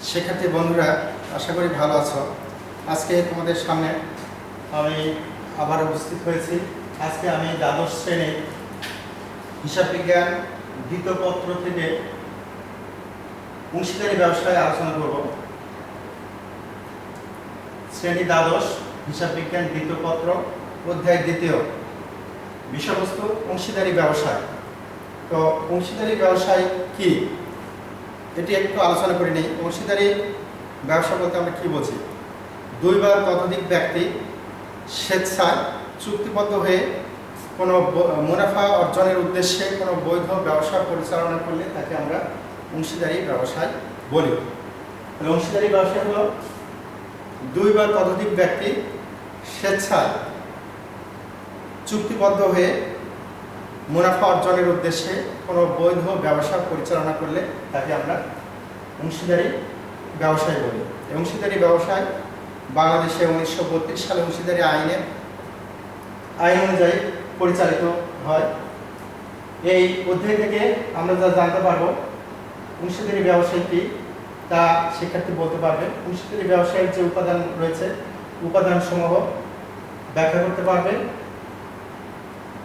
শিক্ষার্থী বন্ধুরা, আশা করি ভালো আছো। আজকে তোমাদের সামনে আমি আবার উপস্থিত হয়েছি। আজকে আমি দ্বাদশ শ্রেণীর হিসাব বিজ্ঞান দ্বিতীয় পত্র থেকে অংশীদারি ব্যবসায় আলোচনা করব। শ্রেণী দ্বাদশ, হিসাব বিজ্ঞান দ্বিতীয় পত্র, অধ্যায় দ্বিতীয়, বিষয়বস্তু অংশীদারি ব্যবসায়। তো অংশীদারি ব্যবসায় কি, এটি একটু আলোচনা করে নেই। অংশীদারি ব্যবসা বলতে আমরা কি বুঝি? দুই বা ততোধিক ব্যক্তি স্বেচ্ছায় চুক্তিবদ্ধ হয়ে কোনো মুনাফা অর্জনের উদ্দেশ্যে কোনো বৈধ ব্যবসা পরিচালনা করলে তাকে আমরা অংশীদারি ব্যবসায় বলি। অংশীদারি ব্যবসা হলো দুই বা ততোধিক ব্যক্তি স্বেচ্ছায় চুক্তিবদ্ধ হয়ে মুনাফা অর্জনের উদ্দেশ্যে কোনো বৈধ ব্যবসা পরিচালনা করলে তাকে আমরা অংশীদারি ব্যবসায় বলি। অংশীদারি ব্যবসায় বাংলাদেশে 1932 সালে অংশীদারি আইন অনুযায়ী পরিচালিত হয়। এই অধ্যায় থেকে আমরা যা জানতে পারবো অংশীদারি ব্যবসায় কি তা শিক্ষার্থী বলতে পারবে। অংশীদারি ব্যবসায়ের যে উপাদান রয়েছে, উপাদানসমূহ ব্যাখ্যা করতে পারবে।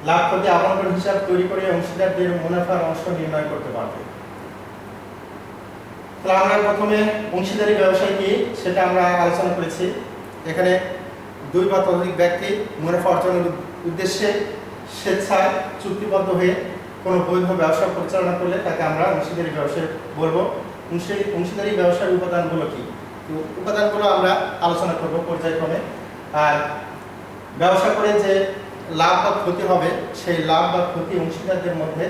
লাভ ক্ষতি আবন্টন হিসাব তৈরি করে অংশীদারদের মুনাফার অংশ নির্ণয় করতে পারবে। তাহলে আমরা প্রথমে অংশীদারি ব্যবসায় কি সেটা আমরা আলোচনা করেছি। এখানে দুই বা ততোধিক ব্যক্তি মুনাফা অর্জনের উদ্দেশ্যে স্বেচ্ছায় চুক্তিবদ্ধ হয়ে কোনো বৈধ ব্যবসা পরিচালনা করলে তাকে আমরা অংশীদারি ব্যবসায় বলবো। অংশীদারি ব্যবসার উপাদানগুলো কি, উপাদানগুলো আমরা আলোচনা করব পর্যায়ক্রমে। আর ব্যবসা করে যে লাভ বা ক্ষতি হবে, সেই লাভ বা ক্ষতি অংশীদারদের মধ্যে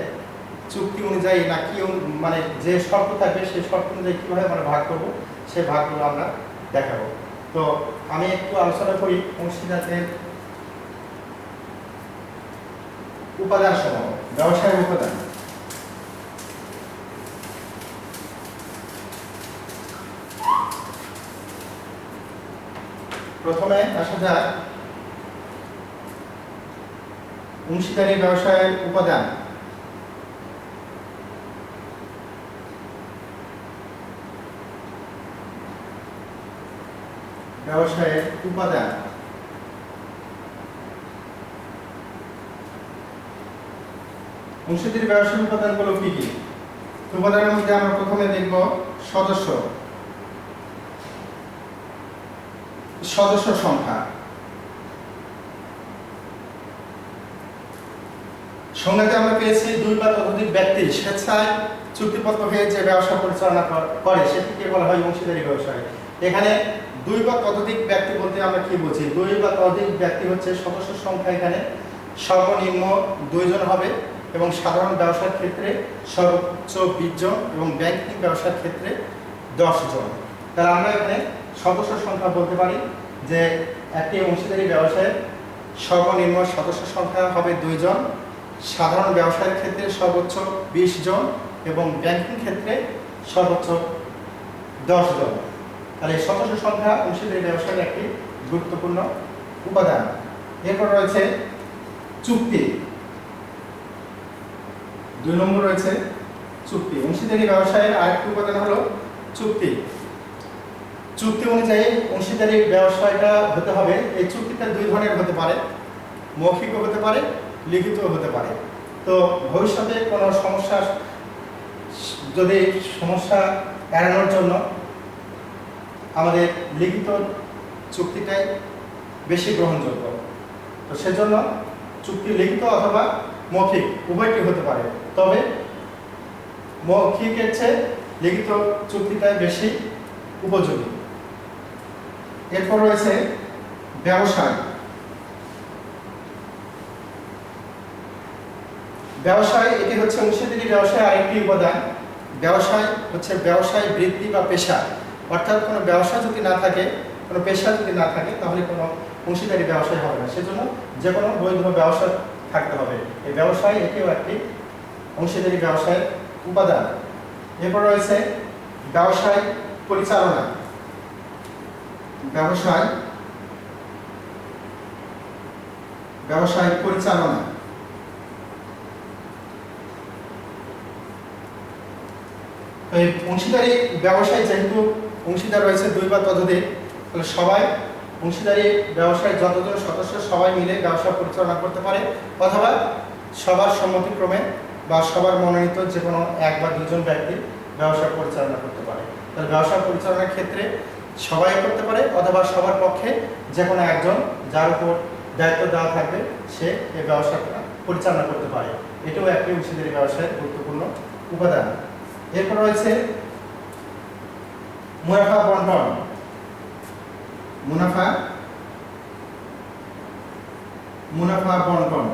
চুক্তি অনুযায়ী নাকি মানে যে শর্ত থাকবে সেই শর্ত অনুযায়ী কীভাবে আমরা ভাগ করব, সেই ভাগগুলো আমরা দেখাবো। তো আমি একটু আলোচনা করি অংশীদারদের উপাদান সমূহ, ব্যবসায়ের উপাদান। প্রথমে আসা যাক অংশীদারি ব্যবসায়ের উপাদান। ব্যবসায়ের উপাদান অংশীদারি ব্যবসায়ের উপাদানগুলো কি কি? উপাদানের মধ্যে আমরা প্রথমে দেখব সদস্য সংখ্যা। সংজ্ঞাতে আমরা পেয়েছি দুই বা ততোধিক ব্যক্তি স্বেচ্ছায় চুক্তিবদ্ধ হয়ে যে ব্যবসা পরিচালনা করে সেটিকে বলা হয় অংশীদারি ব্যবসায়। এখানে দুই বা ততোধিক ব্যক্তি বলতে আমরা কি বুঝি? দুই বা ততোধিক ব্যক্তি হচ্ছে সদস্য সংখ্যা এখানে সর্বনিম্ন 2 জন হবে এবং সাধারণ ব্যবসার ক্ষেত্রে সর্বোচ্চ 20 জন এবং ব্যাংকিং ব্যবসার ক্ষেত্রে 10 জন। তাহলে আমরা এখানে সদস্য সংখ্যা বলতে পারি যে একটি অংশীদারি ব্যবসায়ের সর্বনিম্ন সদস্য সংখ্যা হবে 2 জন, সাধারণ ব্যবসায়ের ক্ষেত্রে সর্বোচ্চ 20 জন এবং ব্যাংকিং ক্ষেত্রে সর্বোচ্চ 10 জন। তাহলে সদস্য সংখ্যা অংশীদারি ব্যবসায়ের একটি গুরুত্বপূর্ণ উপাদান। এরপর রয়েছে চুক্তি। 2 নম্বর রয়েছে চুক্তি। অংশীদারি ব্যবসায়ের আরেকটি উপাদান হলো চুক্তি। চুক্তি অনুযায়ী অংশীদারি ব্যবসায়টা হতে হবে। এই চুক্তিটা 2 ধরনের হতে পারে, মৌখিকও হতে পারে, লিখিতও হতে পারে। তো ভবিষ্যতে কোনো সমস্যা এড়ানোর জন্য আমাদের লিখিত চুক্তিটাই বেশি গ্রহণযোগ্য। তো সেজন্য চুক্তি লিখিত অথবা মৌখিক উভয়টি হতে পারে, তবে মৌখিকের চেয়ে লিখিত চুক্তিটাই বেশি উপযোগী। এরপর রয়েছে ব্যবসায়। ব্যবসায় এটি হচ্ছে অংশীদারি ব্যবসায় আরেকটি উপাদান। ব্যবসায় হচ্ছে ব্যবসায় বৃত্তি বা পেশা, অর্থাৎ কোনো ব্যবসা যদি না থাকে, কোনো পেশা যদি না থাকে তাহলে কোনো অংশীদারি ব্যবসায় হবে না। সেজন্য যে কোনো বৈধ ব্যবসা থাকতে হবে। এই ব্যবসায় এটিও একটি অংশীদারি ব্যবসায়ের উপাদান। এরপর রয়েছে ব্যবসায় পরিচালনা। ব্যবসায় পরিচালনা অংশীদারি ব্যবসায় যেহেতু অংশীদার রয়েছে 2 বা ততোধিক, তাহলে সবাই অংশীদারি ব্যবসায় যতজন সদস্য সবাই মিলে ব্যবসা পরিচালনা করতে পারে, অথবা সবার সম্মতিক্রমে বা সবার মনোনীত যে কোনো 1 বা 2 জন ব্যক্তি ব্যবসা পরিচালনা করতে পারে। তাহলে ব্যবসা পরিচালনার ক্ষেত্রে সবাই করতে পারে, অথবা সবার পক্ষে যে কোনো একজন যার উপর দায়িত্ব দেওয়া থাকবে সে এই ব্যবসাটা পরিচালনা করতে পারে। এটাও একটি অংশীদারি ব্যবসায়ের গুরুত্বপূর্ণ উপাদান। এরপর রয়েছে মুনাফা বন্টন। মুনাফা বন্টন,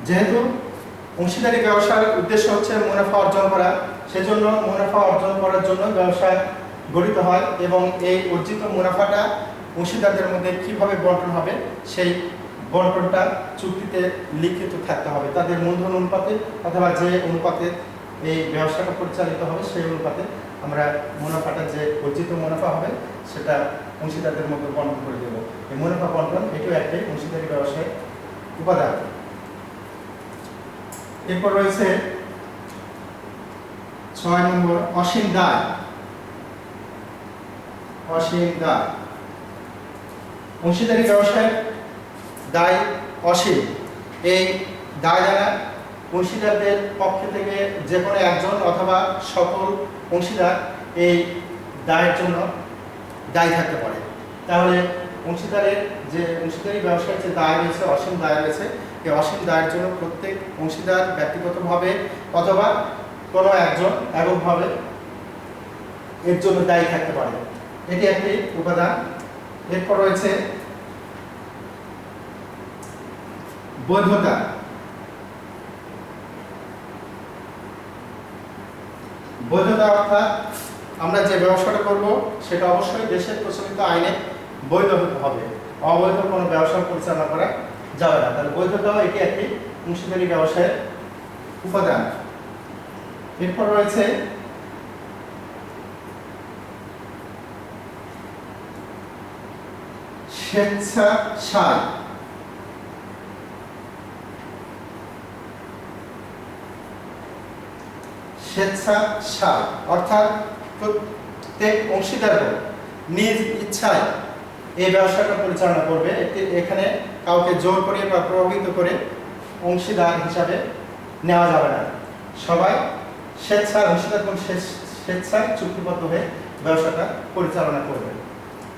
যেহেতু অংশীদারি ব্যবসার উদ্দেশ্য হচ্ছে মুনাফা অর্জন করা, সেজন্য মুনাফা অর্জন করার জন্য ব্যবসা গঠিত হয়, এবং এই অর্জিত মুনাফাটা অংশীদারদের মধ্যে কিভাবে বন্টন হবে সেই বন্টনটা চুক্তিতে লিখিত থাকতে হবে। তাদের মূলধন অনুপাতে অথবা যে অনুপাতে এই ব্যবসাটা পরিচালিত হবে সেই অনুপাতে আমরা মুনাফাটা, যে অর্জিত মুনাফা হবে সেটা অংশীদারদের মধ্যে বন্টন করে দেব। এই মুনাফা বন্টন এটিও একটি অংশীদারি ব্যবসায়ের উপাদান। এরপর রয়েছে 6 নম্বর অসীম দায়। অসীম দায়, অংশীদারি ব্যবসায়ের দায় অসীম। এই দায় দ্বারা অংশীদারদের পক্ষ থেকে যে কোনো একজন অথবা সকল অংশীদার এই দায়ের জন্য দায়ী থাকতে পারে। তাহলে অংশীদারের যে অংশীদারি ব্যবসায়ের যে দায় রয়েছে, অসীম দায় রয়েছে, এই অসীম দায়ের জন্য প্রত্যেক অংশীদার ব্যক্তিগতভাবে অথবা কোনো একজন এককভাবে এর জন্য দায়ী থাকতে পারে। এটি একটি উপাদান। এরপর রয়েছে বৈধতা। বৈধতা অর্থাৎ আমরা যে ব্যবসাটা করব সেটা অবশ্যই দেশের প্রচলিত আইনে বৈধ হতে হবে, অবৈধ কোনো ব্যবসা পরিচালনা করা যাবে না। তাহলে বৈধতাও এটি একটি অংশীদারি ব্যবসায়ের উপাদান। এরপর রয়েছে স্বেচ্ছাচার। স্বেচ্ছাচার অর্থাৎ প্রত্যেক অংশীদার নিজ ইচ্ছায় এই ব্যবসাটা পরিচালনা করবে। এখানে কাউকে জোর করে বা প্রভাবিত করে অংশীদার হিসাবে নেওয়া যাবে না। সবাই স্বেচ্ছায় অংশীদারগণ স্বেচ্ছায় চুক্তিবদ্ধ হয়ে ব্যবসাটা পরিচালনা করবে।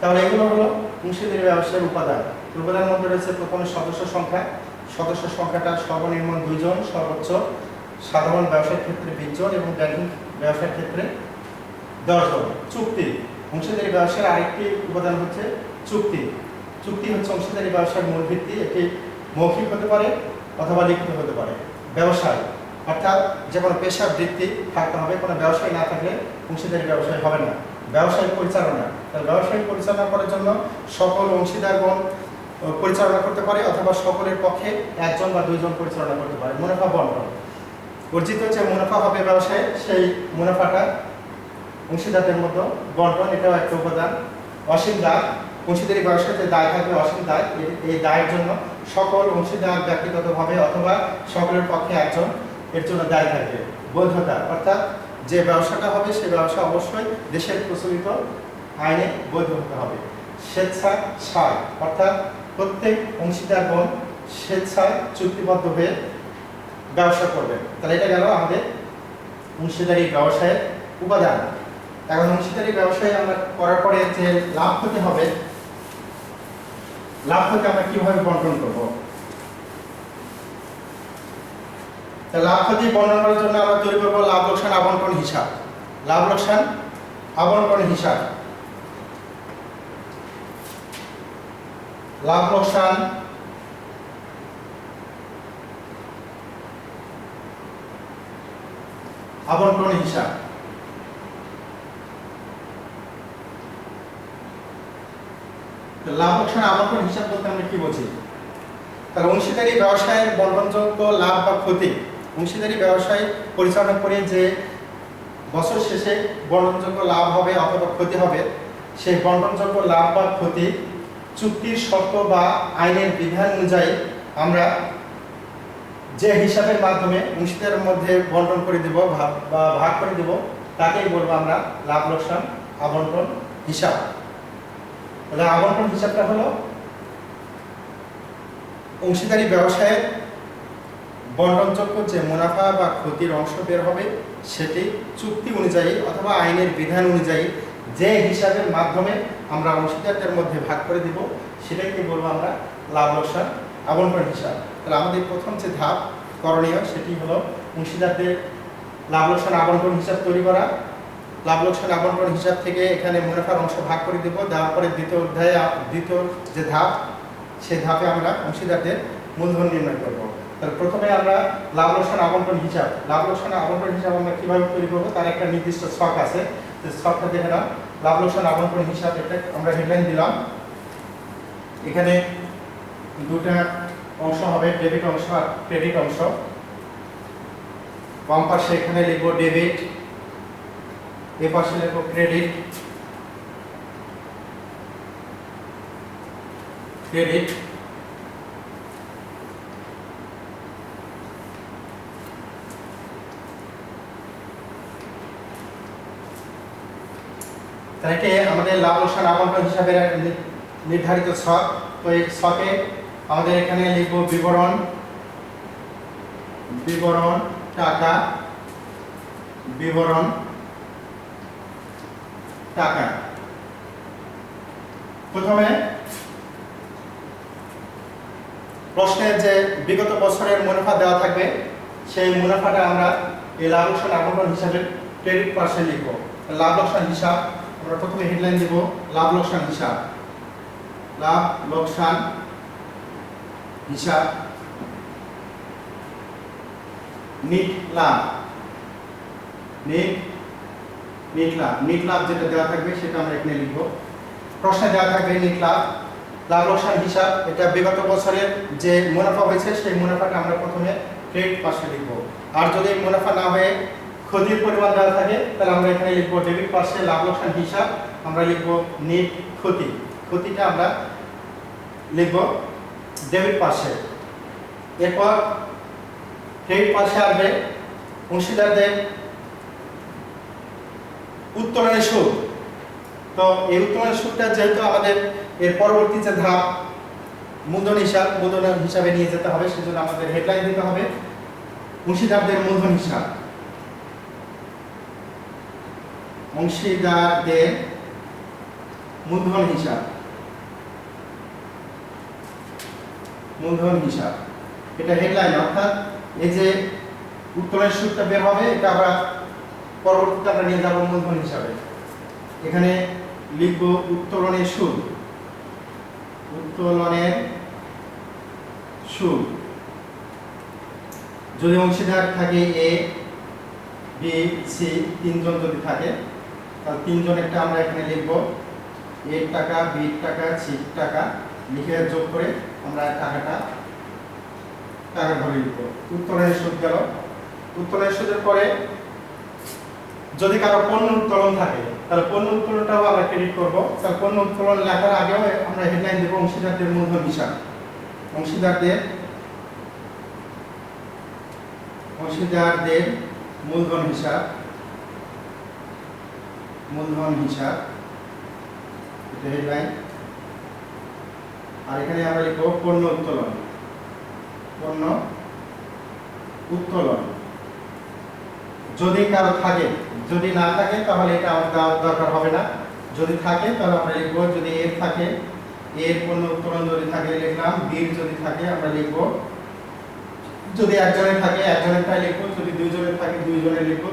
তাহলে এগুলো হলো অংশীদারি ব্যবসায়ের উপাদান। উপাদানের মধ্যে রয়েছে প্রথমে সদস্য সংখ্যা। সদস্য সংখ্যাটা সর্বনিম্ন 2 জন, সর্বোচ্চ সাধারণ ব্যবসার ক্ষেত্রে 20 জন এবং ব্যাংকিং ব্যবসার ক্ষেত্রে 10 জন। চুক্তি, অংশীদারি ব্যবসার আরেকটি উপাদান হচ্ছে চুক্তি। চুক্তি হচ্ছে অংশীদারি ব্যবসার মূল ভিত্তি। এটি মৌখিক হতে পারে অথবা লিখিত হতে পারে। ব্যবসায় অর্থাৎ যে কোনো পেশা বৃত্তি থাকতে হবে, কোনো ব্যবসায় না থাকলে অংশীদারি ব্যবসায় হবে না। ব্যবসায়িক পরিচালনা, তাহলে ব্যবসায়িক পরিচালনা করার জন্য সকল অংশীদারগণ পরিচালনা করতে পারে অথবা সকলের পক্ষে 1 জন বা 2 জন পরিচালনা করতে পারে। মুনাফা বন্টন, অর্জিত যে মুনাফা হবে ব্যবসায় সেই মুনাফাটা অংশীদারদের মধ্যে বন্টন, এটাও একটা উপাদান। অসীম দায়, অংশীদারি ব্যবসায় যে দায় থাকবে অসীম দায়, এই দায়ের জন্য সকল অংশীদার ব্যক্তিগতভাবে অথবা সকলের পক্ষে 1 জন এর জন্য দায়ী থাকবে। বৈধতা অর্থাৎ যে ব্যবসাটা হবে সেই ব্যবসা অবশ্যই দেশের প্রচলিত আইনে বৈধ হতে হবে। স্বেচ্ছাচার অর্থাৎ প্রত্যেক অংশীদারগণ স্বেচ্ছায় চুক্তিবদ্ধ হয়ে ব্যবসা করবে। তাহলে এটা গেল আমাদের অংশীদারি ব্যবসায়ের উপাদান। এখন অংশীদারি ব্যবসায় আমরা করার পরে যে লাভ ক্ষতি হবে, লাভ ক্ষতি আমরা কিভাবে বন্টন করব? লাভ ক্ষতি বর্ণনা করার জন্য আমরা তৈরি করবো লাভ লোকসান আবন্টন হিসাব। লাভ লোকসান আবন্টন হিসাব। লাভ লোকসান আবন্টন হিসাব। লাভ লোকসান আবন্টন হিসাব বলতে আমরা কি বুঝি? তাহলে অংশীদারি ব্যবসায়ের বন্টনযোগ্য লাভ বা ক্ষতি, অংশীদারি ব্যবসায় পরিচালনা করে যে বছর শেষে বন্টনযোগ্য লাভ হবে অথবা ক্ষতি হবে, সেই বন্টনযোগ্য লাভ বা ক্ষতি চুক্তির শর্ত বা আইনের বিধান অনুযায়ী আমরা যে হিসাবের মাধ্যমে অংশীদারের মধ্যে বন্টন করে দেব বা ভাগ করে দেব, তাকেই বলবো আমরা লাভ লোকসান আবন্টন হিসাব। তাহলে আবন্টন হিসাবটা হলো অংশীদারি ব্যবসায়ের বন্টনযোগ্য যে মুনাফা বা ক্ষতির অংশ বের হবে সেটি চুক্তি অনুযায়ী অথবা আইনের বিধান অনুযায়ী যে হিসাবের মাধ্যমে আমরা অংশীদারদের মধ্যে ভাগ করে দিব সেটাকে বলবো আমরা লাভ লোকসান আবন্টন হিসাব। তাহলে আমাদের প্রথম যে ধাপ করণীয় সেটি হলো অংশীদারদের লাভ লোকসান আবন্টন হিসাব তৈরি করা। লাভ লোকসান আবন্টন হিসাব থেকে এখানে মুনাফার অংশ ভাগ করে দেব, দেওয়ার পরে দ্বিতীয় অধ্যায়ে দ্বিতীয় যে ধাপ সেই ধাপে আমরা অংশীদারদের মূলধন নির্ণয় করব। তাহলে প্রথমে আমরা লাভ লোকসান আবন্টন হিসাব আমরা কিভাবে তৈরি করবো তার একটা নির্দিষ্ট ছক আছে। ছকটা দেখে নাও। লাভ লোকসান আবন্টন হিসাব এটা আমরা হেডলাইন দিলাম। এখানে দুটা অংশ হবে, ডেবিট অংশ আর ক্রেডিট অংশ। বাম পাশে এখানে লিখবো ডেবিট, এ পাশে লিখবো ক্রেডিট। তাহলে আমাদের লাভ লোকসান আবন্টন হিসাবের নির্ধারিত ছক। তো এই ছকে আমাদের এখানে লিখবো বিবরণ টাকা, প্রথমে প্রশ্নের যে বিগত বছরের মুনাফা দেওয়া থাকবে সেই মুনাফাটা আমরা এই লাভ লোকসান আবন্টন হিসাবের ক্রেডিট পার্শ্বে লিখবো। লাভ লোকসান হিসাব আমরা প্রথমে হেডলাইন দিব লাভ লোকসান হিসাব নিট লাভ যেটা দেওয়া থাকবে সেটা আমরা এখানে লিখব। প্রশ্নে দেওয়া থাকবে নিট লাভ লোকসান হিসাব, এটা বিগত বছরের যে মুনাফা হয়েছে সেই মুনাফাটা আমরা প্রথমে ক্রেডিট পার্শ্বে লিখব। আর যদি মুনাফা না হয়ে ক্ষতির পরিমাণ দেওয়া থাকে তাহলে আমরা এখানে লিখবো ডেবিট পার্শ্বে লাভ লোকসান হিসাব, আমরা লিখবো নিট ক্ষতিটা আমরা লিখবো ডেবিট পার্শ্বে। এরপর ক্রেডিট পার্শ্বে আসবে অংশীদারদের উত্তোলনের সুদ। তো এই উত্তোলনের সুদটা যেহেতু আমাদের এর পরবর্তী যে ধাপ মূলধন হিসাবে নিয়ে যেতে হবে, সেজন্য আমাদের হেডলাইন দিতে হবে অংশীদারদের মূলধন হিসাব। মূলধন হিসাব এটা হেডলাইন, অর্থাৎ এই যে উত্তোলনের সুদটা বের হবে এটা আমরা পরবর্তীতে আমরা নিয়ে যাব মূলধন হিসাবে। এখানে লিখব উত্তোলনের সুদ। যদি অংশীদার থাকে এ বি সি তিনজন যদি থাকে তাহলে তিনজনেরটা আমরা এখানে লিখব এ টাকা, বি টাকা, সি টাকা লিখে যোগ করে আমরা টাকা ধরে লিখব। উত্তোলনের সুদ গেল। উত্তোলনের সুদের পরে যদি কারো পণ্য উত্তোলন থাকে তাহলে পণ্য উত্তোলনটাও আমরা ক্রেডিট করব। তাহলে পণ্য উত্তোলন লেখার আগেও আমরা হেডলাইন দেব অংশীদারদের মূলধন হিসাব। অংশীদারদের মূলধন হিসাব এটা হেডলাইন। আর এখানে আমরা লিখব পণ্য উত্তোলন যদি কারো থাকে, যদি না থাকে তাহলে এটা আমাদের দরকার হবে না। যদি থাকে তাহলে আমরা লিখব, যদি এর থাকে এর পণ্য উত্তোলন যদি থাকে লিখলাম, বির যদি থাকে আমরা লিখব, যদি একজনের থাকে একজনেরটাই লিখব, যদি দুইজনের থাকে দুইজনের লিখব,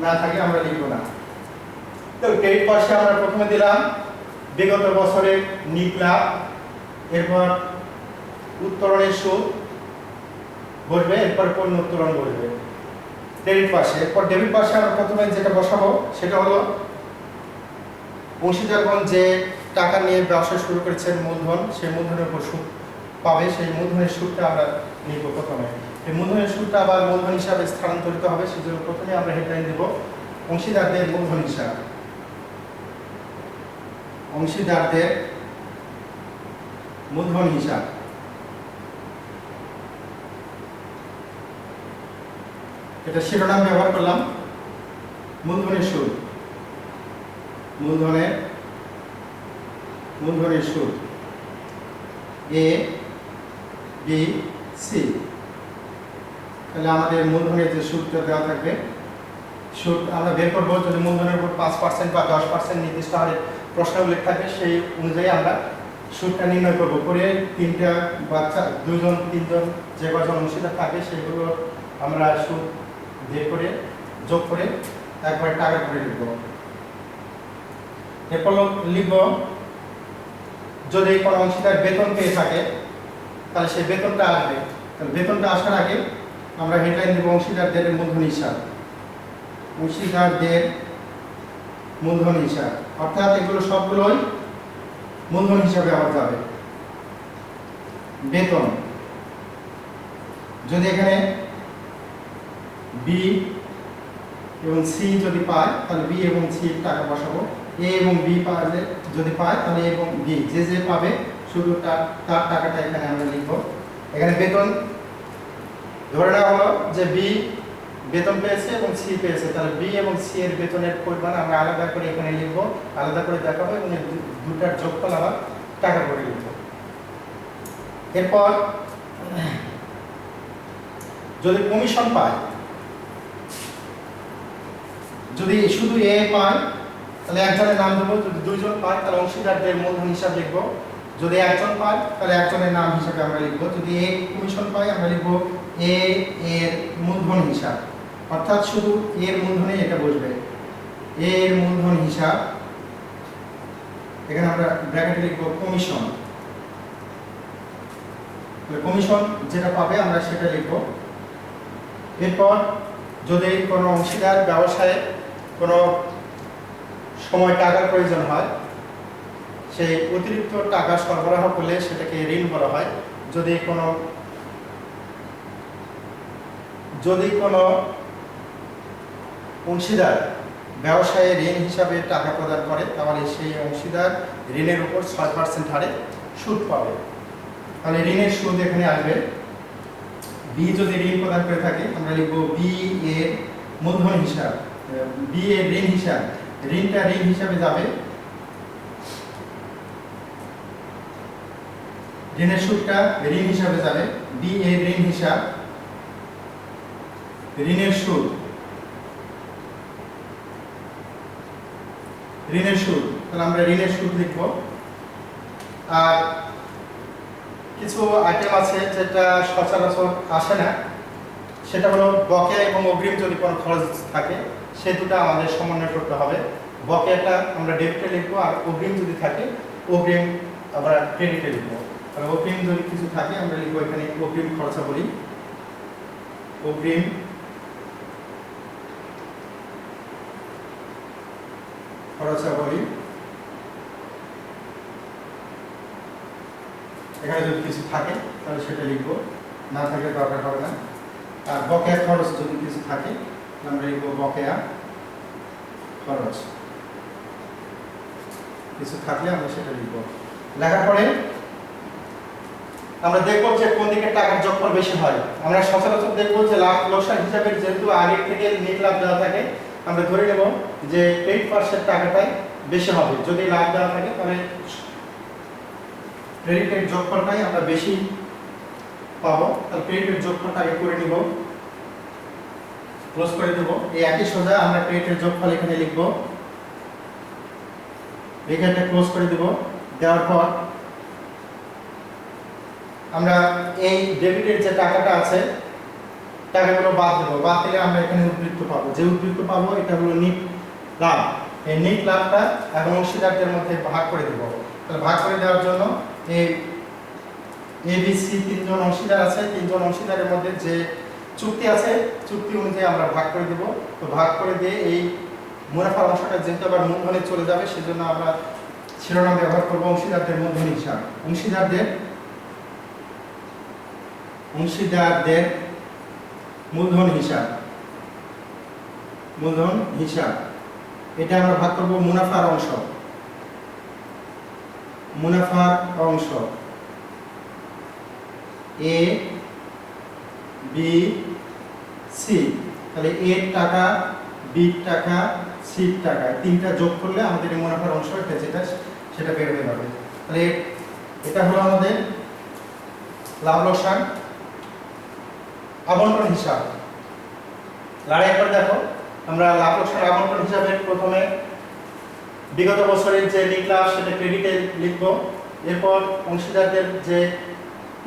না থাকে আমরা লিখব না। তো ক্রেডিট পার্শ্বে আমরা প্রথমে দিলাম বিগত বছরের নিট লাভ, এরপর উত্তোলনের সুদ বসবে, এরপর পণ্য উত্তোলন বসবে ক্রেডিট পার্শ্বে। এরপর ডেবিট পার্শ্বে আমরা প্রথমে যেটা বসাবো সেটা হলো অংশীদারগণ যে টাকা নিয়ে ব্যবসা শুরু করেছেন মূলধন, সেই মূলধনের উপর সুদ পাবে, সেই মূলধনের সুদটা আমরা নিব প্রথমে। এই মূলধনের সুদটা আবার মূলধন হিসাবে স্থানান্তরিত হবে, সেজন্য প্রথমে আমরা হেডলাইন দেব অংশীদারদের মূলধন হিসাব। এটা শিরোনাম ব্যবহার করলাম। মূলধনের সুদ, মূলধনের সুদ এ বি সি। তাহলে আমাদের মূলধনের যে সুদটা দেওয়া থাকবে, সুদ আমরা বের করবো। যদি মূলধনের উপর 5% বা 10% নির্দিষ্ট হারে প্রশ্ন উল্লেখ থাকে, সেই অনুযায়ী আমরা সুদটা নির্ণয় করবো। করে তিনটা বাচ্চা, দুজন তিনজন যে কজন অংশীদার থাকে সেগুলো আমরা সুদ বের করে যোগ করে একবারে টাকা করে লিখব। এরপর লিখব যদি কোনো অংশীদার বেতন পেয়ে থাকে তাহলে সেই বেতনটা আসবে। তাহলে বেতনটা আসার আগে আমরা হেডলাইন দেব অংশীদারদের মূলধন হিসাব, অংশীদারদের মূলধন হিসাব, অর্থাৎ এগুলো সবগুলোই মূলধন হিসাবে আবার যাবে। বেতন যদি এখানে বি এবং সি যদি পায় তাহলে বি এবং সি টাকা বসাবো। এ এবং বি পারলে যদি পায় তাহলে এবং বি যে যে পাবে শুধু তার টাকাটা এখানে আমরা লিখব। এখানে বেতন ধরে নেওয়া হলো যে বি বেতন পেয়েছে এবং সি পেয়েছে, তাহলে বি এবং সি এর বেতনের পরিমাণ আমরা আলাদা করে এখানে লিখব, আলাদা করে দেখাবো এবং দুটার যোগফল আবার টাকা করে লিখব। এরপর যদি কমিশন পায়, যদি শুধু এ পায় তাহলে একজনের নাম দেবো, যদি দুইজন পায় তাহলে অংশীদারদের মূলধন হিসাব লিখব। যদি একজন পায় তাহলে একজনের নাম হিসাবে আমরা লিখব। যদি এ কমিশন পায় আমরা লিখব এ এর মূলধন হিসাব, অর্থাৎ শুধু এর মূলধনে এটা বসবে, এ এর মূলধন হিসাব। এখানে আমরা ব্র্যাকেটে লিখব কমিশন, কমিশন যেটা পাবে আমরা সেটা লিখব। এরপর যদি কোনো অংশীদার ব্যবসায়ে কোনো সময় টাকার প্রয়োজন হয়, সেই অতিরিক্ত টাকা সরবরাহ করলে সেটাকে ঋণ বলা হয়। যদি কোনো অংশীদার ব্যবসায়ে ঋণ হিসাবে টাকা প্রদান করে তাহলে সেই অংশীদার ঋণের উপর 6% হারে সুদ পাবে। তাহলে ঋণের সুদ এখানে আসবে। বি যদি ঋণ প্রদান করে থাকে আমরা লিখব বি এর মূলধন হিসাব, বি এর ঋণ হিসাব, ঋণটা ঋণ হিসাবে যাবে, ঋণের সুদটা ঋণ হিসাবে যাবে। বি এর ঋণ হিসাব, ঋণের সুদ, ঋণের সুদ, তাহলে আমরা ঋণের সুদ লিখব। আর কিছু আইটেম আছে যেটা সচরাচর আসে না, সেটা হলো বকেয়া এবং অগ্রিম। যদি কোনো খরচ থাকে সে দুটো আমাদের সমন্বয় করতে হবে। বকেয়াটা আমরা ডেবিটে লিখবো, আর অগ্রিম যদি থাকে অগ্রিম আমরা ক্রেডিটে লিখবো। তাহলে অগ্রিম যদি কিছু থাকে আমরা লিখবো এখানে অগ্রিম খরচাবলী, অগ্রিম খরচাবলী। এখানে যদি কিছু থাকে তাহলে সেটা লিখবো, না থাকলে দরকার হবে না। আর বকেয়া খরচ যদি কিছু থাকে আমরা লিখবো বকেয়া খরচ, কিছু থাকলে আমরা সেটা লিখবো। লেখার পরে আমরা দেখবো যে কোন দিকে টাকার যোগফল বেশি হয়। আমরা সচরাচর দেখবো যে লাভ লোকসান হিসাবে যেহেতু আগে থেকে নেট লাভ দেওয়া থাকে, আমরা ধরে নেব যে 8% টাকাটাই বেশি হবে। যদি লাভ দেওয়া থাকে তাহলে ক্রেডিটের যোগফলটাই আমরা বেশি পাবো। তাহলে ক্রেডিটের যোগফলটা আগে করে নিব, ক্লোজ করে দেব। এই একই সোজা আমরা ক্রেডিটের যোগফল এখানে লিখব, এখানটা ক্লোজ করে দেব। দেওয়ার পর আমরা এই ডেবিটের যে টাকাটা আছে টাকাগুলো বাদ দেব। বাদ দিলে আমরা এখানে উদ্বৃত্ত পাবো। যে উদ্বৃত্ত পাবো এটা হলো নিট লাভ। এই নিট লাভটা এখন অংশীদারদের মধ্যে ভাগ করে দেব। তাহলে ভাগ করে দেওয়ার জন্য এই এবিসি তিনজন অংশীদার আছে, তিনজন অংশীদারের মধ্যে যে চুক্তি আছে চুক্তি অনুযায়ী আমরা ভাগ করে দেব। তো ভাগ করে দিয়ে এই মুনাফার অংশটা যেহেতু আবার মূলধনে চলে যাবে সেজন্য আমরা শিরোনাম ব্যবহার করব অংশীদারদের মূলধন হিসাব। অংশীদারদের মূলধন হিসাব, মূলধন হিসাব। এটা আমরা ভাগ করব মুনাফার অংশ, মুনাফার অংশ এ বি সি। তাহলে এর টাকা বি টাকা সি টাকা, তিনটা যোগ করলে আমাদের এই মুনাফার অংশ যেটা সেটা বের হয়ে যাবে। তাহলে এটা হলো আমাদের লাভ লোকসান আবন্টন হিসাব। আরেকবার দেখো, আমরা লাভ লোকসান আবন্টন হিসাবে প্রথমে বিগত বছরের যে লিখলাম সেটা ক্রেডিটে লিখব, এরপর অংশীদারদের যে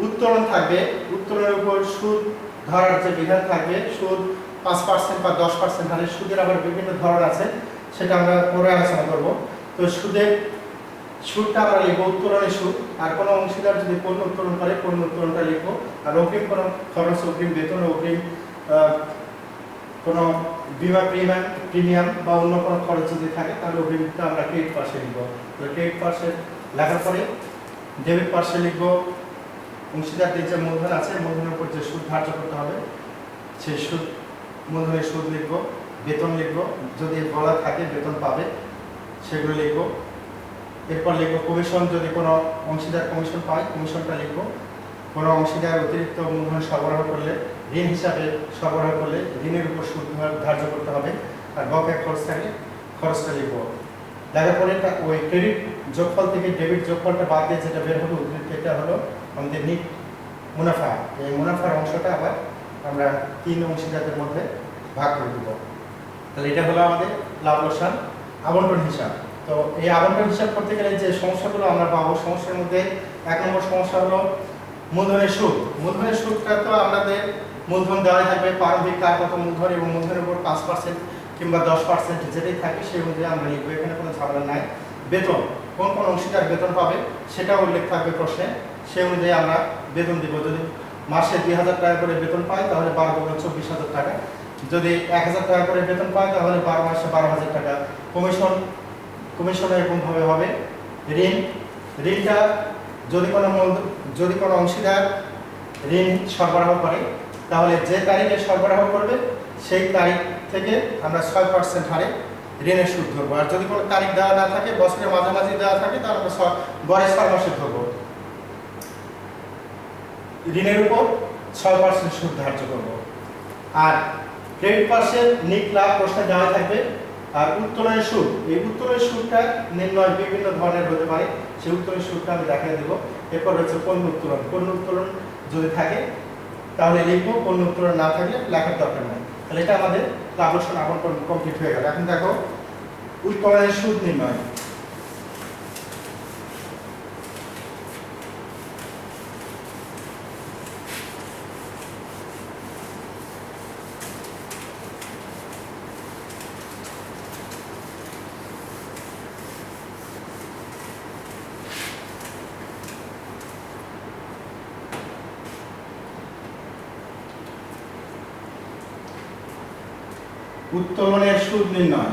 উত্তোলন থাকবে উত্তোলনের উপর সুদ ধরার যে বিধান থাকবে, সুদ 5% বা 10% হারে, সুদের আবার বিভিন্ন ধরন আছে, সেটা আমরা পরে আলোচনা করব। তো সুদটা আমরা লিখবো উত্তোলনের সুদ, আর কোনো অংশীদার যদি পণ্য উত্তোলন করে পণ্য উত্তোলনটা লিখবো, আর অগ্রিম কোনো খরচ, অগ্রিম বেতন, অগ্রিম কোনো বিমা প্রিমিয়াম বা অন্য কোনো খরচ যদি থাকে তাহলে অগ্রিমটা আমরা ক্রেডিট পার্শ্বে লিখবো। তো ক্রেডিট পার্শ্বে লেখার পরে ডেবিট পার্শ্বে লিখবো অংশীদারদের যে মূলধন আছে, মূলধনের উপর যে সুদ ধার্য করতে হবে সেই সুদ, মূলধনের সুদ লিখবো, বেতন লিখবো, যদি বলা থাকে বেতন পাবে সেগুলো লিখবো। এরপর লিখবো কমিশন, যদি কোনো অংশীদার কমিশন পায় কমিশনটা লিখবো। কোনো অংশীদার অতিরিক্ত মূলধন সরবরাহ করলে, ঋণ হিসাবে সরবরাহ করলে ঋণের উপর সুদ ধার্য করতে হবে, আর বকেয়া খরচ থাকলে খরচটা লিখবো। লেখার পরে ওই ক্রেডিট যোগফল থেকে ডেবিট যোগফলটা বাদ দিয়ে যেটা বের হলো এটা হলো আমাদের নিট মুনাফা। এই মুনাফার অংশটা আবার আমরা 3 অংশীদারদের মধ্যে ভাগ করে দেব। তাহলে এটা হলো আমাদের লাভ লোকসান আবন্টন হিসাব। তো এই আবন্টন হিসাব করতে গেলে যে সমস্যাগুলো আমরা পাবো, সমস্যার মধ্যে 1 নম্বর সমস্যা হলো মূলধনের সুদ। মূলধনের সুদটা তো আমাদের মূলধন দেওয়া থাকবে, প্রারম্ভিক কার কত মূলধন এবং মূলধনের উপর 5% কিংবা 10% যেটাই থাকে সেই অনুযায়ী আমরা লিখবো, এখানে কোনো ঝামেলা নাই। বেতন, কোন কোন অংশীদার বেতন পাবে সেটা উল্লেখ থাকবে প্রশ্নে, সেই অনুযায়ী আমরা বেতন দিব। যদি মাসে 2000 টাকা করে বেতন পাই তাহলে 12 গুণ 24,000 টাকা, যদি 1000 টাকা করে বেতন পাই তাহলে 12 মাসে 12,000 টাকা। কমিশনে এরকমভাবে হবে। ঋণটা যদি কোনো অংশীদার ঋণ সরবরাহ করে তাহলে যে তারিখে সরবরাহ করবে সেই তারিখ থেকে আমরা 6% হারে ঋণের সুদ ধরবো, আর যদি কোনো তারিখ দেওয়া না থাকে, বছরের মাঝামাঝি দেওয়া থাকে, তাহলে আমরা গড়ে 6 মাসে ধরবো। ঋণের উপর 6% সুদ ধার্য করব। আর ক্রেডিট পার্শ্বে নিট লাভ প্রশ্নে দেওয়া থাকবে। আর উত্তোলনের সুদ, এই উত্তোলনের সুদটা নির্ণয় বিভিন্ন ধরনের হতে পারে, সেই উত্তোলনের সুদটা আমি দেখিয়ে দেবো। এরপর হচ্ছে পণ্য উত্তোলন। পণ্য উত্তোলন যদি থাকে তাহলে লিখবো, পণ্য উত্তোলন না থাকলে লেখার দরকার নেই। তাহলে এটা আমাদের লাভ লোকসান আবন্টন কমপ্লিট হয়ে গেল। এখন দেখো উত্তোলনের সুদ নির্ণয়। উত্তোলনের সুদ নির্ণয়।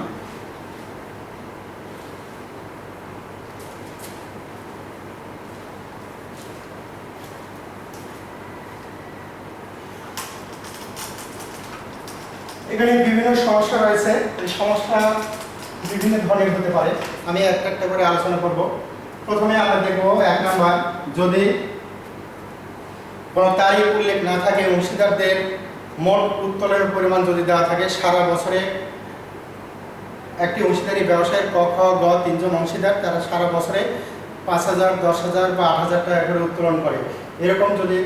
এখানে বিভিন্ন সমস্যা রয়েছে, এই সমস্যা বিভিন্ন ধরনের হতে পারে, আমি একটা একটা করে আলোচনা করব। প্রথমে আমরা দেখব 1 নাম্বার, যদি কোনো তারিখ উল্লেখ না থাকে, অংশীদারদের মোট উত্তোলনের পরিমাণ যদি দেওয়া থাকে, সারা বছরে একটি অংশীদারি ব্যবসায়ের ক, খ, গ 3 জন অংশীদার, তারা সারা বছরে 5,000, 10,000 বা 8,000 টাকা করে উত্তোলন করে, এরকম যদি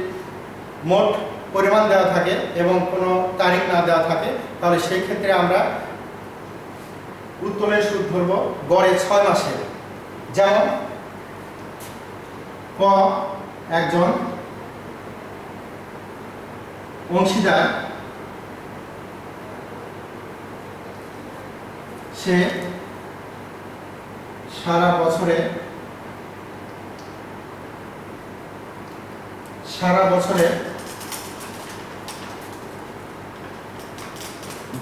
মোট পরিমাণ দেওয়া থাকে এবং কোনো তারিখ না দেওয়া থাকে, তাহলে সেই ক্ষেত্রে আমরা উত্তোলনের সুদ ধরব গড়ে 6 মাসে। যেমন ক, একজন অংশীদার, সে সারা বছরে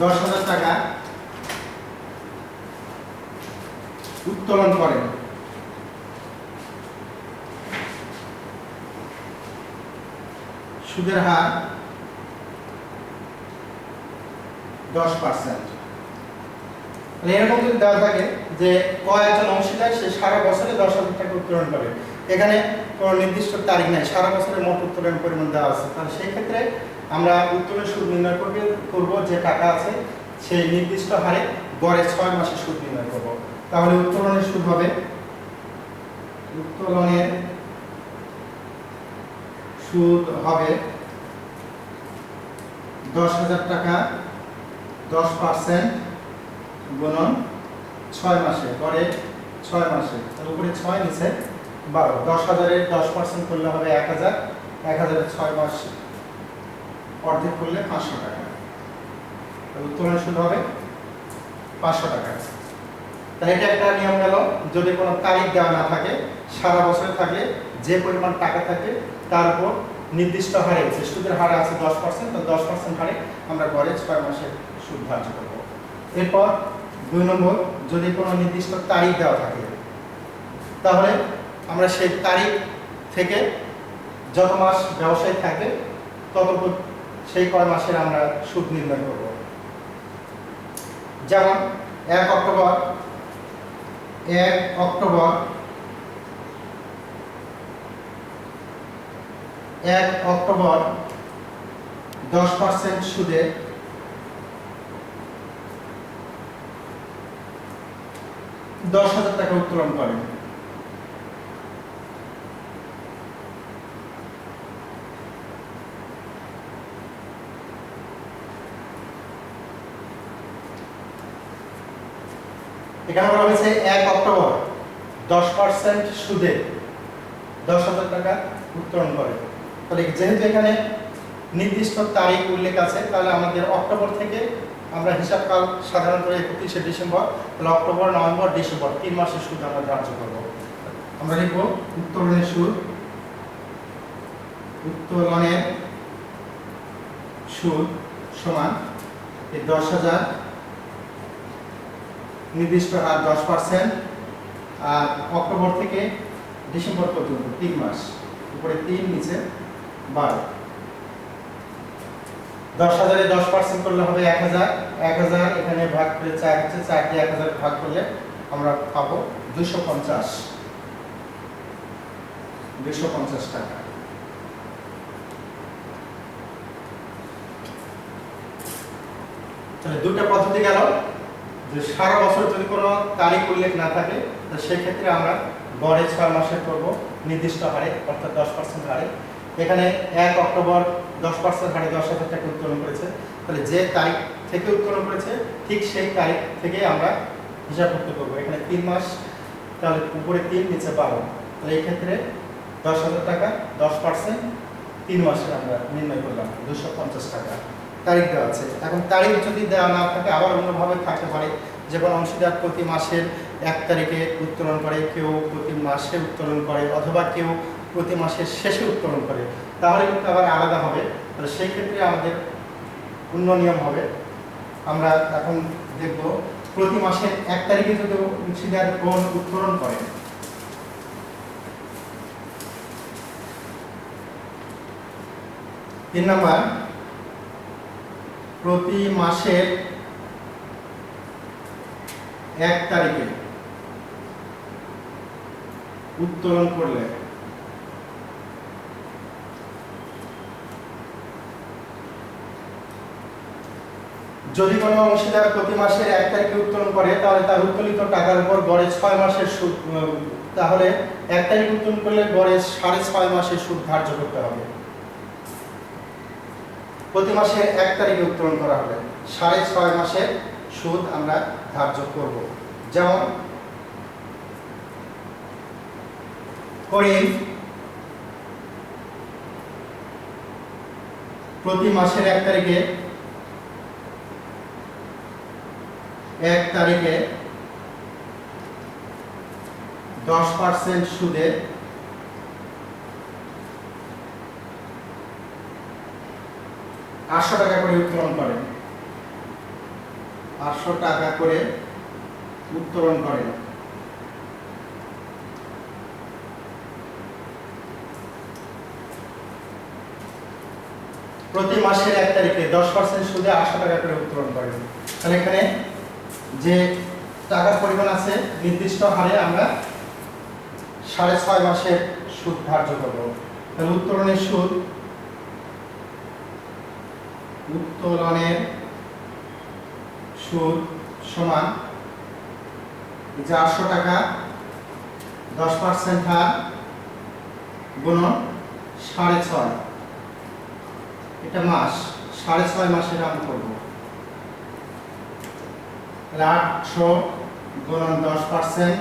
10,000 টাকা উত্তোলন করেন। সুদের হার 10%। এরকম যদি দেওয়া থাকে যে কয়েকজন অংশীদার সে সারা বছরে 10,000 টাকা উত্তোলন করে, এখানে কোনো নির্দিষ্ট তারিখ নাই, সারা বছরের মোট উত্তোলন পরিমাণ দেওয়া আছে, তাহলে সেই ক্ষেত্রে আমরা উত্তোলনের সুদ নির্ণয় করব যে টাকা আছে সেই নির্দিষ্ট হারে গড়ে 6 মাসের সুদ নির্ণয় করব। তাহলে উত্তোলনের সুদ হবে, উত্তোলনের সুদ হবে 10,000 টাকা 10% গুণন 6 মাসে, গড়ে 6 মাসে, তার উপরে 6 নিচে 12। 10,000-এর 10% করলে হবে 1,000, 1,000-এর 6 মাস অর্ধেক করলে 500 টাকা। উত্তোলনের সুদ হবে 500 টাকা। তাহলে এটা একটা নিয়ম গেল। যদি কোনো তারিখ দেওয়া না থাকে, সারা বছরে থাকলে যে পরিমাণ টাকা থাকে তার উপর নির্দিষ্ট হারে, যে সুদের হার আছে 10%, তো 10% হারে আমরা গড়ে 6 মাসের সুদ ধার্য করব। এরপর 2 নম্বর, যদি কোনো নির্দিষ্ট তারিখ দেওয়া থাকে, তাহলে আমরা সেই তারিখ থেকে যত মাস ব্যবসায় থাকবে তত সেই কয় মাসের আমরা সুদ নির্ণয় করব। যেমন 1 অক্টোবর 10% সুদে 10,000 টাকা উত্তোলন করেন। এখানে বলা হয়েছে 1 অক্টোবর 10% সুদে 10,000 টাকা উত্তোলন করে। তাহলে যেহেতু এখানে নির্দিষ্ট তারিখ উল্লেখ আছে, তাহলে আমাদের অক্টোবর থেকে আমরা হিসাবকাল সাধারণত 31শে ডিসেম্বর, তাহলে অক্টোবর, নভেম্বর, ডিসেম্বর 3 মাসের সুদ আমরা ধার্য করব। আমরা লিখব উত্তোলনের সুদ, উত্তোলনের সুদ সমান এই 10,000 নির্দিষ্ট হার 10%, আর অক্টোবর থেকে ডিসেম্বর পর্যন্ত 3 মাস, উপরে 3 নিচে 12। 10,000-এ 10% করলে হবে 1,000, 1,000 এখানে ভাগ করে 4 হচ্ছে, 4 দিয়ে 1,000 ভাগ করলে আমরা পাবো 250 টাকা। তাহলে দুটো পদ্ধতি গেল। যে সারা বছর যদি কোনো তারিখ উল্লেখ না থাকে, তো সেক্ষেত্রে আমরা গড়ে 6 মাসের করব নির্দিষ্ট হারে, অর্থাৎ 10% হারে। এখানে 1 অক্টোবর 10% হারে 10,000 টাকা উত্তোলন করেছে, তাহলে যে তারিখ থেকে উত্তোলন করেছে ঠিক সেই তারিখ থেকে আমরা হিসাব করতে করবো। এখানে 3 মাস, তাহলে উপরে 3 নিচে 12, তাহলে এই ক্ষেত্রে 10,000 টাকা 10% 3 মাসের আমরা নির্ণয় করলাম 250 টাকা। তারিখ দেওয়া আছে। এখন তারিখ যদি দেওয়া না থাকে, আবার অন্যভাবে থাকতে পারে, যেমন অংশীদার প্রতি মাসের 1 তারিখে উত্তোলন করে, কেউ প্রতি মাসে উত্তোলন করে, অথবা কেউ প্রতি মাসের শেষে উত্তোলন করে, তাহলে কিন্তু আবার আলাদা হবে। তাহলে সেই ক্ষেত্রে আমাদের অন্য নিয়ম হবে। আমরা এখন দেখব প্রতি মাসের 1 তারিখে যদি অংশীদার কোন উত্তোলন করে, তিন নাম্বার, প্রতি মাসের 1 তারিখে উত্তোলন করলে যদি কোনো অংশীদার প্রতি মাসের 1 তারিখে উত্তোলন করে, তাহলে তার উত্তোলিত টাকার উপর গড়ে 6 মাসের সুদ, তাহলে 1 তারিখ উত্তোলন করলে গড়ে 6.5 মাসের সুদ ধার্য করতে হবে। প্রতি মাসে 1 তারিখে উত্তোলন করা হবে, 6.5 মাসের সুদ আমরা ধার্য করব। যেমন করিম প্রতি মাসের 1 তারিখে 10% সুদে 800 টাকা করে উত্তোলন করেন, 800 টাকা করে উত্তোলন করেন। প্রতি মাসের 1 তারিখে 10% সুদে 800 টাকা করে উত্তোলন করেন। তাহলে এখানে যে টাকার পরিমাণ আছে নির্দিষ্ট হারে আমরা 6.5 মাসের সুদ ধার্য করব। তাহলে উত্তোলনের সুদ, উত্তোলনের সুদ সমান 800 টাকা 10% হার গুণন 6.5, এটা মাস, 6.5 মাসের আমরা করব। 800 গুণন 10%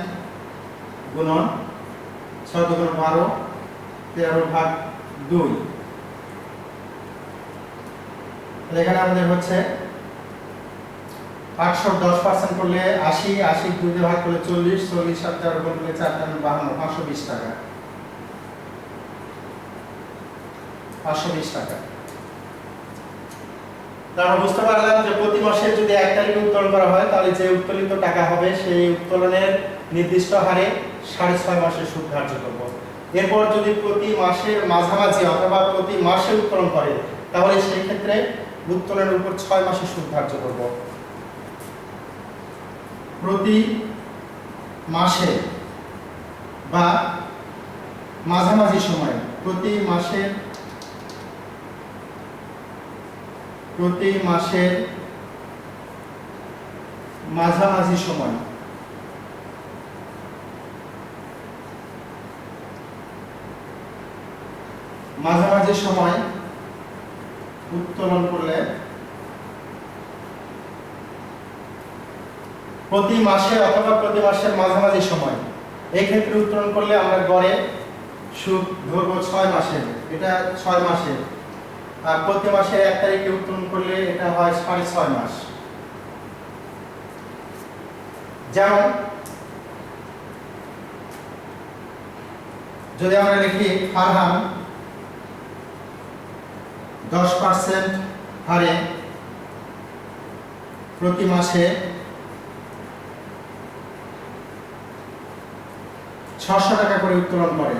গুণন 6 × 12 13/2। এখানে আমাদের হচ্ছে 800 10% করলে 80, 80 2 দিয়ে ভাগ করলে 40, 40 আর 13 গুণ করলে 4 × 52 520 টাকা, 520 টাকা। আমরা বুঝতে পারলাম যে প্রতি মাসে যদি 1 তারিখে উত্তোলন করা হয় তাহলে যে উত্তোলিত টাকা হবে সেই উত্তোলনের নির্দিষ্ট হারে 6.5 মাসের সুদ ধার্য করব। এরপর যদি প্রতি মাসের মাঝামাঝি অথবা প্রতি মাসে উত্তোলন করে তাহলে সেই ক্ষেত্রে উত্তোলনের উপর 6 মাসের সুদ ধার্য করব। প্রতি মাসে বা মাঝামাঝি সময়, প্রতি মাসের মাঝামাঝি সময় উত্তোলন করলে প্রতি মাসে অথবা প্রতি মাসের মাঝামাঝি সময়, এই ক্ষেত্রে উত্তোলন করলে আমরা গড়ে সুদ ধরবো 6 মাসের, এটা 6 মাসের। আর প্রতি মাসে 1 তারিখে উত্তোলন করলে এটা হয় 6.5 মাস। যেমন যদি আমরা লিখি ফারহান 10% হারে প্রতি মাসে 600 টাকা করে উত্তোলন করে।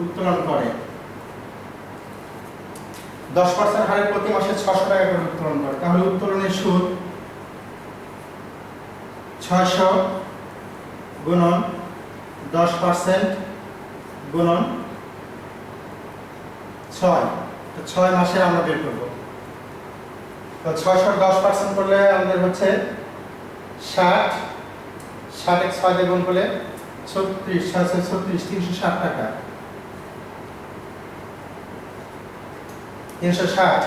উত্তোলন করে 10% হারে প্রতি মাসে 600 টাকা করে উত্তোলন করে, তাহলে উত্তোলনের সুদ 600 গুণন 10% গুণন 6, তো 6 মাসে আমরা বের করব। তো 600 10% করলে আমাদের হচ্ছে 60, 60 × 6 দিয়ে গুণ করলে 36, 36 360 টাকা, 360।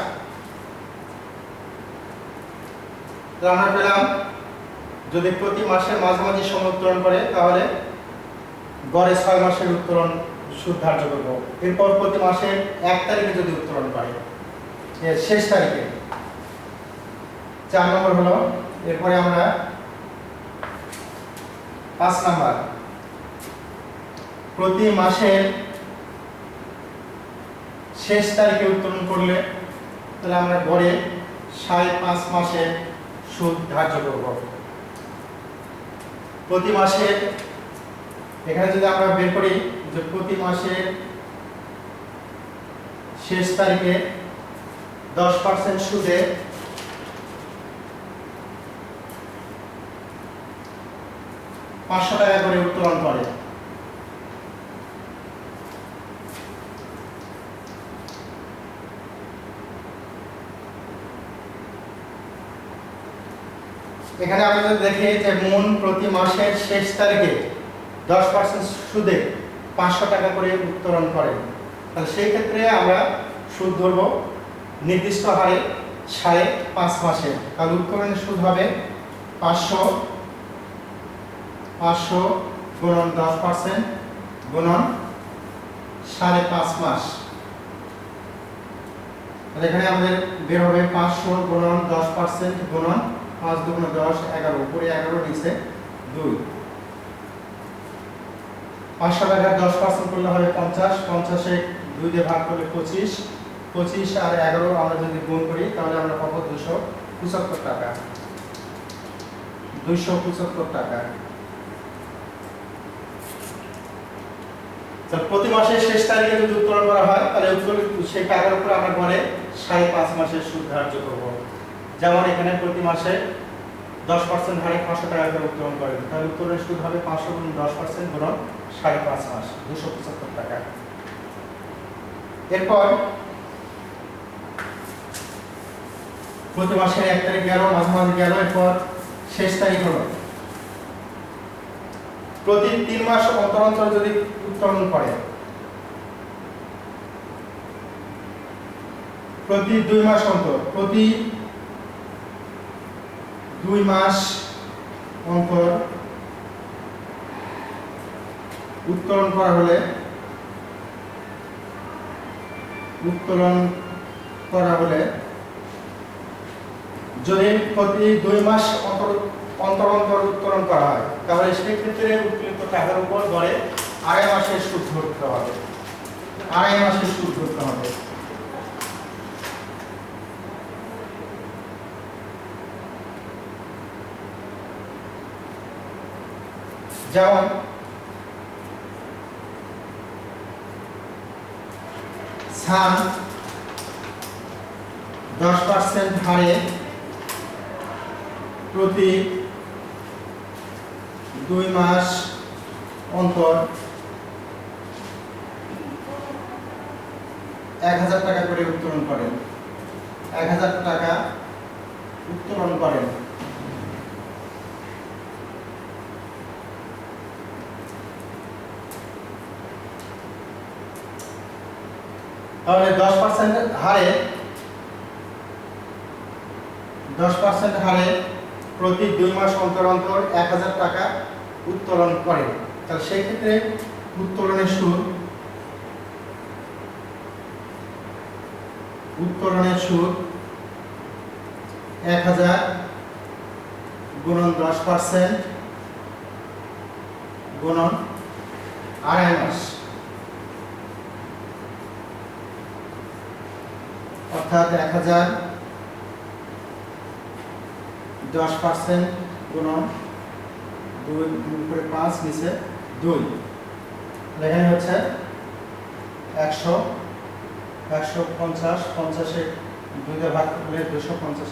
তো আমরা পেলাম যদি প্রতি মাসের মাঝামাঝি সময় উত্তোলন করে তাহলে গড়ে 6 মাসের উত্তোলন সুদ ধার্য করব। এরপর প্রতি মাসের 1 তারিখে যদি উত্তোলন করে, এর শেষ তারিখে 4 নম্বর হলো। এরপরে আমরা 5 নাম্বার, প্রতি মাসের শেষ তারিখে উত্তোলন করলে তাহলে আমরা গড়ে 5.5 মাসের সুদ ধার্য করব। প্রতি মাসে এখানে যদি আমরা বের করি যে প্রতি মাসের শেষ তারিখে 10% সুদে 500 টাকা করে উত্তোলন করে। এখানে আমরা যদি দেখি যে মূল প্রতি মাসের শেষ তারিখে 10% সুদে 500 টাকা করে উত্তোলন করে, তাহলে সেই ক্ষেত্রে আমরা সুদ ধরব নির্দিষ্ট হারে 5.5 মাসে। তাহলে উত্তোলনের সুদ হবে 500 গুণন 10% গুণন 5.5 মাস। তাহলে এখানে আমাদের বের হবে 500 গুণন 10% গুণন 5 × 2 = 10, 11, উপরে 11 নিচে 2। 500 টাকা 10% করলে হবে 50, 50 2 দিয়ে ভাগ করলে 25, 25 আর 11 আমরা যদি গুণ করি তাহলে আমরা পাবো 275 টাকা, 275 টাকা। প্রতি মাসের শেষ তারিখে যদি উত্তোলন করা হয় তাহলে উত্তোলিত সেই টাকার উপর আমরা গড়ে 5.5 মাসের সুদ ধার্য করব। যেমন এখানে প্রতি মাসে 10% হারে 500 টাকা করে উত্তোলন করেন, তাহলে উত্তোলনের সুদ হবে 500 × 10% গুণন 5.5 মাস, 275 টাকা। এরপর প্রতি মাসের 1 তারিখ গেল, মাঝামাঝি গেল, এরপর শেষ তারিখ হলো। প্রতি 3 মাস অন্তর অন্তর যদি উত্তোলন করে, প্রতি 2 মাস অন্তর, প্রতি 2 মাস অন্তর উত্তোলন করা হলে, যদি প্রতি 2 মাস অন্তর অন্তর উত্তোলন করা হয়, তাহলে সেই ক্ষেত্রে উত্তোলিত টাকার উপর গড়ে 2.5 মাসের সুদ ধরতে হবে। 2.5 মাসের সুদ ধরতে হবে। যেমন ছাড় 10% হারে প্রতি 2 মাস অন্তর 1000 টাকা করে উত্তোলন করেন। 1000 টাকা উত্তোলন করেন। তাহলে 10% হারে প্রতি 2 মাস অন্তর 1000 টাকা উত্তোলন করে। তাহলে সেই ক্ষেত্রে উত্তোলনের সুদ 1000 গুণন 10% গুণন 2.5 মাস, অর্থাৎ 1000 10% গুণন 2 উপরে 5 নিচে 2, এখানে হচ্ছে 100 150 50 এ 2 দিয়ে ভাগ করলে 250,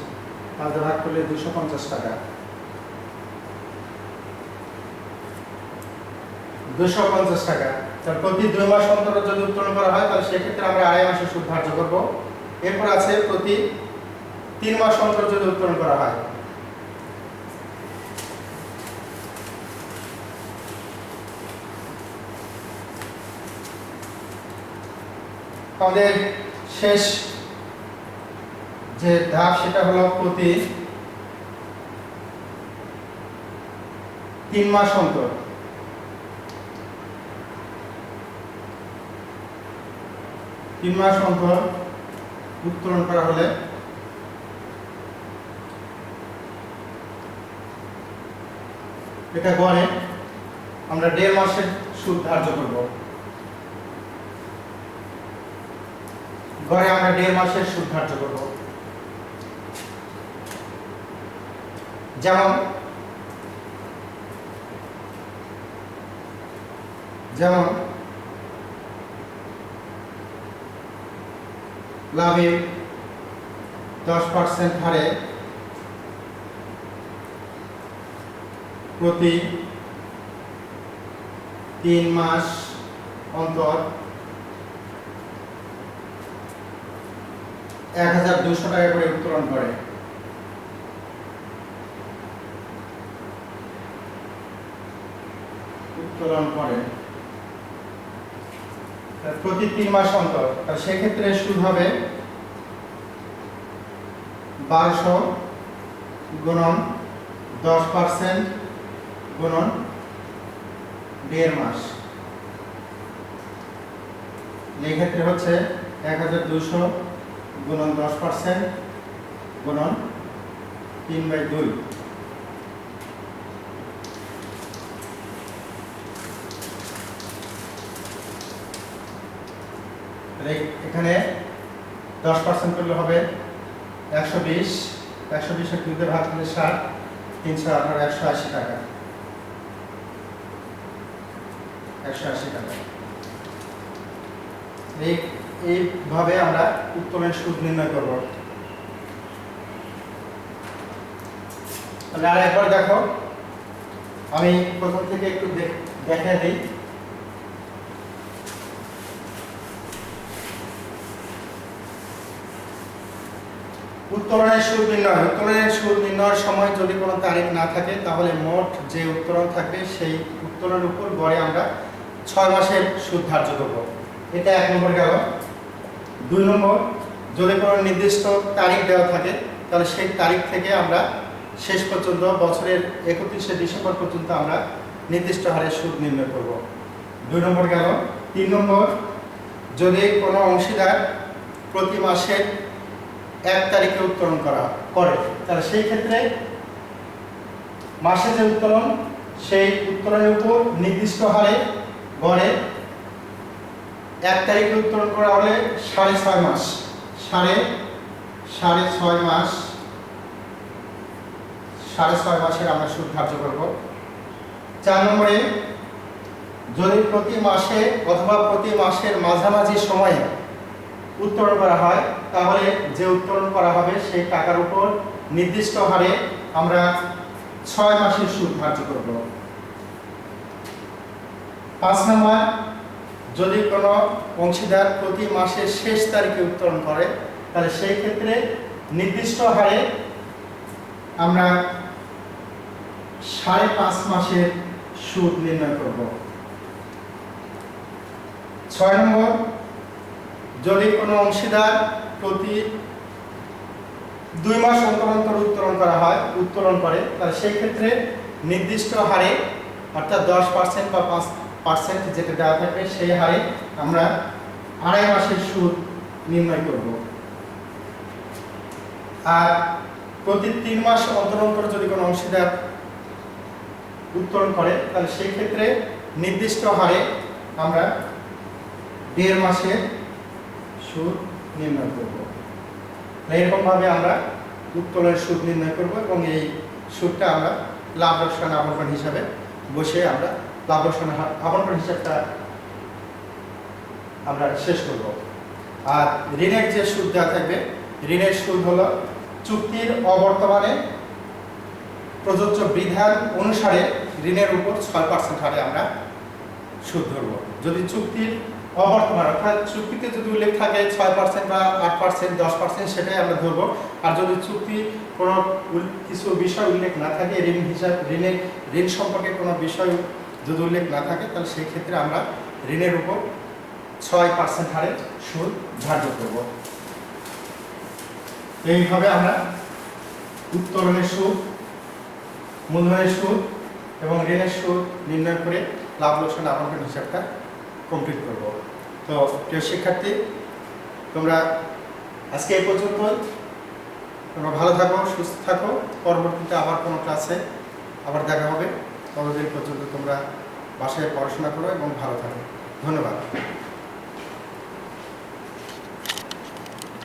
5 দিয়ে ভাগ করলে 250 টাকা। 250 টাকা। তার প্রতি 2 মাস অন্তর যদি উত্তোলন করা হয়, তাহলে সেক্ষেত্রে আমরা 2.5 মাসের সুদ ধার্য করব। এরপর আছে প্রতি 3 মাস অন্তর যদি উত্তোলন করা হয়, আমাদের শেষ যে ধাপ সেটা হলো প্রতি 3 মাস অন্তর উত্তোলন করা হলে এটা গড়ে আমরা 1.5 মাসের সুদ ধার্য করব। গড়ে আমরা 1.5 মাসের সুদ ধার্য করব। যেমন লাভে 10% হারে প্রতি 3 মাস অন্তর 1200 টাকা করে উত্তোলন করে। প্রতি 3 মাস অন্তর, সেক্ষেত্রে সুদ হবে 1200 গুণন 10% গুণন 1.5 মাস, এক্ষেত্রে হচ্ছে 1200 গুণন 10% গুণন 3/2। এখানে 10% করলে হবে 120, 120 এর 2 দিয়ে ভাগ করলে 60, 318, 180 টাকা। 180 টাকা। এইভাবে আমরা উত্তোলনের সুদ নির্ণয় করব। তাহলে আর একবার দেখো, আমি প্রথম থেকে একটু দেখিয়ে দিই। উত্তোলনের সুদ নির্ণয়। উত্তোলনের সুদ নির্ণয়ের সময় যদি কোনো তারিখ না থাকে তাহলে মোট যে উত্তোলন থাকবে সেই উত্তোলনের উপর গড়ে আমরা 6 মাসের সুদ ধার্য করব। এটা 1 নম্বর গেল। 2 নম্বর, যদি কোনো নির্দিষ্ট তারিখ দেওয়া থাকে তাহলে সেই তারিখ থেকে আমরা শেষ পর্যন্ত বছরের 31শে ডিসেম্বর পর্যন্ত আমরা নির্দিষ্ট হারে সুদ নির্ণয় করব। 2 নম্বর গেল। 3 নম্বর, যদি কোনো অংশীদার প্রতি মাসের 1 তারিখে উত্তোলন করে তাহলে সেই ক্ষেত্রে মাসে যে উত্তোলন সেই উত্তোলনের উপর নির্দিষ্ট হারে গড়ে 1 তারিখে উত্তোলন করা হলে 6.5 মাস, 6.5 মাস, 6.5 মাসের আমরা সুদ ধার্য করব। 4 নম্বরে, যদি প্রতি মাসে অথবা প্রতি মাসের মাঝামাঝি সময়ে উত্তোলন করা হয় তাহলে যে উত্তোলন করা হবে সেই টাকার উপর নির্দিষ্ট হারে আমরা 6 মাসের সুদ ধার্য করব। 5 নম্বর, যদি কোনো অংশীদার প্রতি মাসের শেষ তারিখে উত্তোলন করে তাহলে সেই ক্ষেত্রে নির্দিষ্ট হারে আমরা 5.5 মাসের সুদ নির্ণয় করব। 6 নম্বর, যদি কোনো অংশীদার প্রতি 2 মাস অন্তর অন্তর উত্তোলন করে তাহলে সেই ক্ষেত্রে নির্দিষ্ট হারে অর্থাৎ 10% বা 5% যেটা দেওয়া থাকবে সেই হারে আমরা 2.5 মাসের সুদ নির্ণয় করব। আর প্রতি 3 মাস অন্তর অন্তর যদি কোনো অংশীদার উত্তোলন করে তাহলে সেই ক্ষেত্রে নির্দিষ্ট হারে আমরা 1.5 মাসের সুদ নির্ণয় করব। এরকমভাবে আমরা উত্তোলনের সুদ নির্ণয় করব এবং এই সুদটা আমরা লাভ লোকসান আবন্টন হিসাবে বসে আমরা লাভ লোকসান আবন্টন হিসাবটা আমরা শেষ করব। আর ঋণের যে সুদ দেওয়া থাকবে, ঋণের সুদ হলো চুক্তির অবর্তমানে প্রযোজ্য বিধান অনুসারে ঋণের উপর 6% হারে আমরা সুদ ধরব। যদি চুক্তির অবর্তমান অর্থাৎ চুক্তিতে যদি উল্লেখ থাকে 6% বা 8%, 10% সেটাই আমরা ধরব। আর যদি চুক্তি কোনো কিছু বিষয় উল্লেখ না থাকে, ঋণ সম্পর্কে কোনো বিষয় যদি উল্লেখ না থাকে তাহলে সেই ক্ষেত্রে আমরা ঋণের উপর 6% হারে সুদ ধার্য করব। এইভাবে আমরা উত্তোলনের সুদ, মূলধনের সুদ এবং ঋণের সুদ নির্ণয় করে লাভ লোকসান আবন্টন হিসাবটা কমপ্লিট করব। তো প্রিয় শিক্ষার্থী, তোমরা আজকে এই পর্যন্ত, তোমরা ভালো থাকো, সুস্থ থাকো। পরবর্তীতে আবার কোনো ক্লাসে আবার দেখা হবে। ততদিন পর্যন্ত তোমরা বাসায় পড়াশোনা করো এবং ভালো থাকো। ধন্যবাদ।